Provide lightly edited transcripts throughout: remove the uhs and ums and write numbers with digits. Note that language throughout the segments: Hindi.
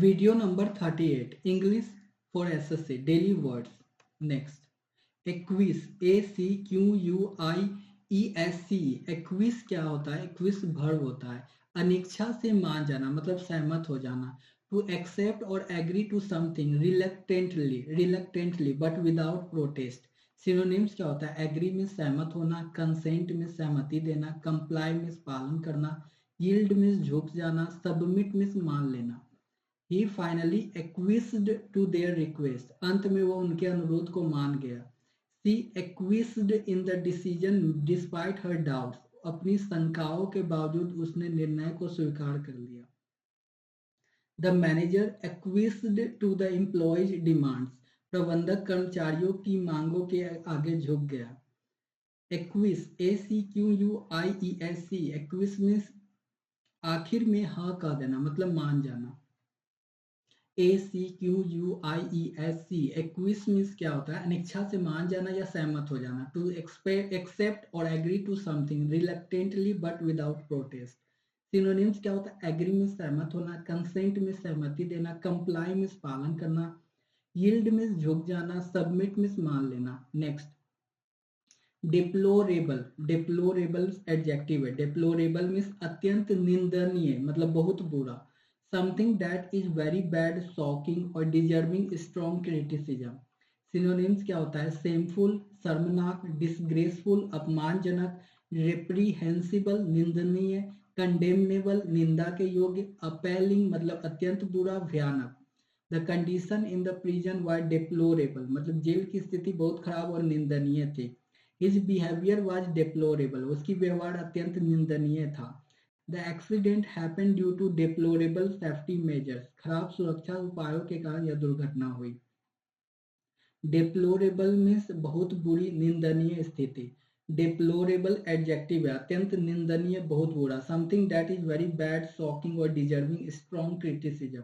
Video number 38, English for SSC, daily words. Next, aqueous, ACQUIESC, aqueous क्या होता है? एक्विस वर्ब होता है। अनिच्छा से मान जाना मतलब सहमत हो जाना। टू एक्सेप्ट और agree to something reluctantly but without protest. Synonyms क्या होता है? एग्री में सहमत होना, कंसेंट में सहमति देना, कंप्लाई में पालन करना, यील्ड में झुक जाना, सबमिट में मान लेना। He finally acquiesced to their request. अंत में वो उनके अनुरोध को मान गया। She acquiesced in the decision despite her doubts. अपनी शंकाओं के बावजूद उसने निर्णय को स्वीकार कर लिया। The manager acquiesced to the employees' demands. प्रबंधक कर्मचारियों की मांगों के आगे झुक गया। Acquiesce, ACQUIESC, acquiesce में आखिर में हाँ कह देना मतलब मान जाना। ACQUIESC, एक्विस मीन्स क्या होता है? अनिच्छा से मान जाना या सहमत हो जाना। टू एक्सेप्ट और agree to something reluctantly but without protest. Synonyms क्या होता है? एग्री में सहमत होना, कंसेंट में सहमति देना, कंप्लाई में पालन करना, यील्ड में झुक जाना, सबमिट में मान लेना। नेक्स्ट, डिप्लोरेबल एडजेक्टिव है। डिप्लोरेबल मीन्स अत्यंत निंदनीय मतलब बहुत बुरा। Something that is very bad, shocking और deserving strong criticism. Synonyms क्या होता है? Shameful, शर्मनाक, disgraceful, अपमानजनक, reprehensible, निंदनीय, condemnable, निंदा के योग्य, appalling मतलब अत्यंत बुरा, भयानक। The condition in the prison was deplorable मतलब जेल की स्थिति बहुत खराब और निंदनीय थी। His behavior was deplorable, उसकी व्यवहार अत्यंत निंदनीय था। The accident happened due to deplorable safety measures. खराब सुरक्षा उपायों के कारण यह दुर्घटना हुई। Deplorable means बहुत बुरी, निंदनीय स्थिति। Deplorable adjective है, अत्यंत निंदनीय, बहुत बुरा। Something that is very bad, shocking और deserving strong criticism.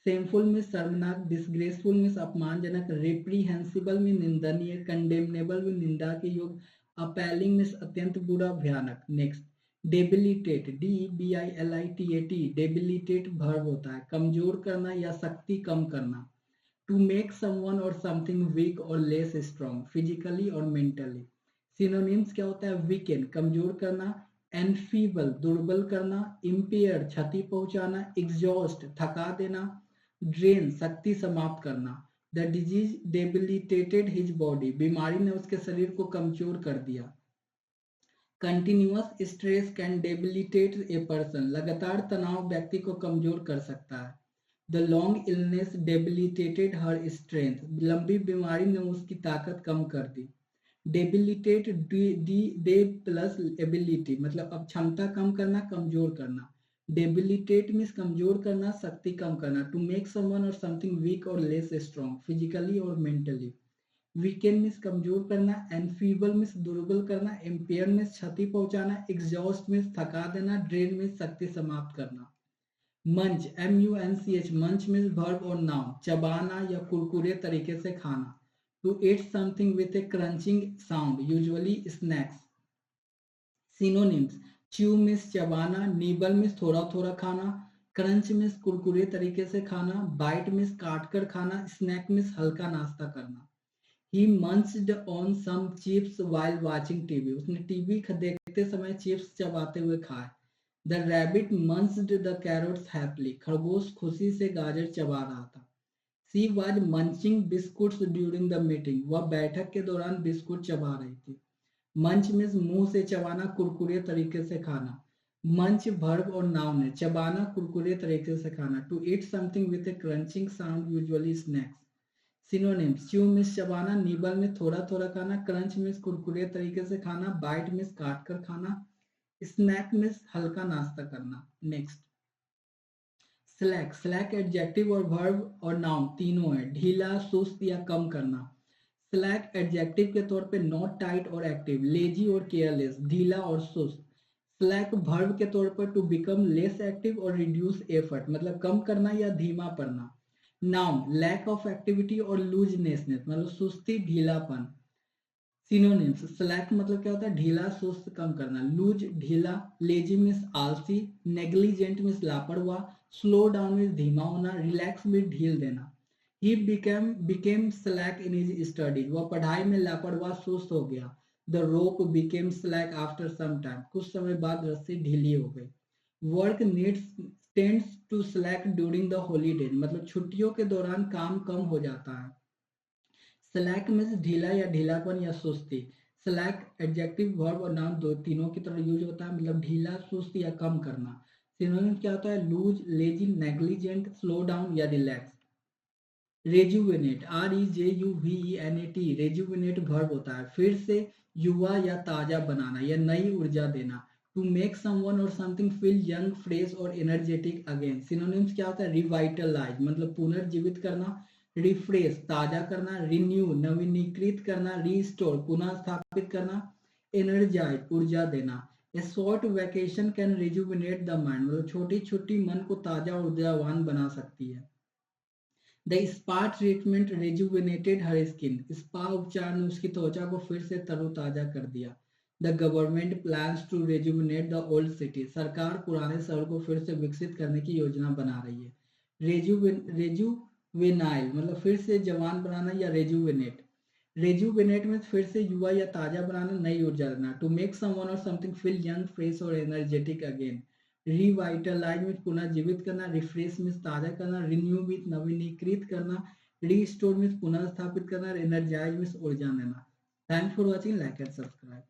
Shameful में शर्मनाक, disgraceful में अपमानजनक, reprehensible में निंदनीय, condemnable में निंदा के योग्य, appalling में अत्यंत बुरा, भयानक। Next, debilitate, DEBILITAT, debilitate verb होता है, कमजोर करना या शक्ति कम करना। टू मेक समवन और समथिंग वीक और लेस स्ट्रॉन्ग, फिजिकली और मेंटली। सिनोनिम्स क्या होता है? वीकेन, कमजोर करना, एनफीबल, दुर्बल करना, इम्पेयर, क्षति पहुंचाना, एग्जॉस्ट, थका देना, ड्रेन, शक्ति समाप्त करना। The disease debilitated his body, बीमारी ने उसके शरीर को कमजोर कर दिया। Continuous stress can debilitate a person, लगातार तनाव व्यक्ति को कमजोर कर सकता है। The long illness debilitated her strength, लंबी बीमारी ने उसकी ताकत कम कर दी। डेबिलिटेट, डे प्लस एबिलिटी मतलब अब क्षमता कम करना, कमजोर करना। डेबिलिटेट मीन्स कमजोर करना, शक्ति कम करना। टू मेक समवन और समथिंग वीक और लेस स्ट्रॉन्ग, फिजिकली और मेंटली। वीकेंड मीन्स कमजोर करना, एनफीबल मीन्स दुर्बल करना, इम्पेयर मीन्स क्षति पहुंचाना, एग्जॉस्ट मीन्स थका देना, ड्रेन मीन्स शक्ति समाप्त करना। मंच, MUNCH, मंच मीन्स वर्ब और नाउन, चबाना या कुरकुरे तरीके से खाना। To eat something with a crunching sound, usually snacks. Synonyms, chew means चबाना, नीबल मीन्स थोड़ा थोड़ा खाना, क्रंच मीन्स कुरकुरे तरीके से खाना, बाइट मीन्स काट कर खाना, स्नैक मीन्स हल्का नाश्ता करना। He munched on some chips while watching TV. उसने टीवी देखते समय चिप्स चबाते हुए खाए। The rabbit munched the carrots happily. खरगोश खुशी से गाजर चबा रहा था। She was munching biscuits during the meeting. वह बैठक के दौरान बिस्कुट चबा रही थी। Munch means मुंह से चबाना, कुरकुरे तरीके से खाना। Munch verb और noun है, चबाना, कुरकुरे तरीके से खाना। To eat something with a crunching sound, usually snacks. Synonyms, chew means चबाना, नीबल में थोड़ा थोड़ा खाना, क्रंच मीन्स कुरकुरे तरीके से खाना, बाइट मीन्स काट कर खाना, स्नैक मीन्स हल्का नाश्ता करना। नेक्स्ट, स्लैक, स्लैक एडजेक्टिव और वर्ब और नाउन तीनों है, ढीला, सुस्त या कम करना। स्लैक एडजेक्टिव के तौर पे नॉट टाइट और एक्टिव, लेजी और केयरलेस, ढीला और सुस्त। स्लैक वर्ब के तौर पर टू बिकम लेस एक्टिव और रिड्यूस एफर्ट मतलब कम करना या धीमा पड़ना। नाउन, लैक ऑफ एक्टिविटी और लूजनेसनेस मतलब सुस्ती, ढीलापन। सिनोनिम्स, स्लैक मतलब क्या होता है? ढीला, सुस्त, कम करना। लूज, ढीला, लेजी मीन्स आलसी, नेग्लिजेंट मीन्स लापरवाह, स्लो डाउन मीन्स धीमा होना, रिलैक्स मीन्स ढील देना। ही became slack in his studies, वह पढ़ाई में लापरवाह सुस्त हो गया। The rope became slack after some time, कुछ समय बाद रस्सी ढीली हो गई। Work needs tends to slack during the holidays, मतलब छुट्टियों के दौरान काम कम हो जाता है। स्लैक मीन्स ढीला या ढीलापन या सुस्ती। स्लैक एडजेक्टिव वर्ब और नाउन दो तीनों की तरह यूज होता है, मतलब ढीला, सुस्त या कम करना। सिनोनिम क्या होता है? Loose, lazy, negligent, slow down या relax. Rejuvenate, REJUVENAT, rejuvenate verb होता है, फिर से युवा या ताजा बनाना या नई ऊर्जा देना। टू मेक समवन और समथिंग फील यंग, फ्रेश और एनर्जेटिक अगेन। सिनोनिम्स क्या होता है? रिवाइटलाइज, मतलब पुनर्जीवित करना, रिफ्रेश, ताजा करना, रिन्यू, नवीनीकृत करना, रीस्टोर, पुनः स्थापित करना, एनर्जाइज, ऊर्जा देना। ए short vacation can rejuvenate the mind, मतलब छोटी छुट्टी मन को ताजा और ऊर्जावान बना सकती है। The spa treatment rejuvenated her skin, spa उपचार ने उसकी त्वचा को फिर से तरोताजा कर दिया। The government plans to rejuvenate the old city, सरकार पुराने शहर को फिर से विकसित करने की योजना बना रही है। रेजुवेनाइल मतलब फिर से जवान बनाना या रेजुविनेट। रेजुविनेट में फिर से युवा या ताजा बनाना, नई ऊर्जा देना। टू मेक समवन और समथिंग फील यंग, फ्रेश और एनर्जेटिक अगेन। रिवाइटलाइज में पुनः जीवित करना, रिफ्रेश में ताजा करना, रिन्यू में नवीनीकृत करना, रीस्टोर में पुनः स्थापित करना, एनर्जाइज में ऊर्जा देना। Thanks for watching, like and subscribe.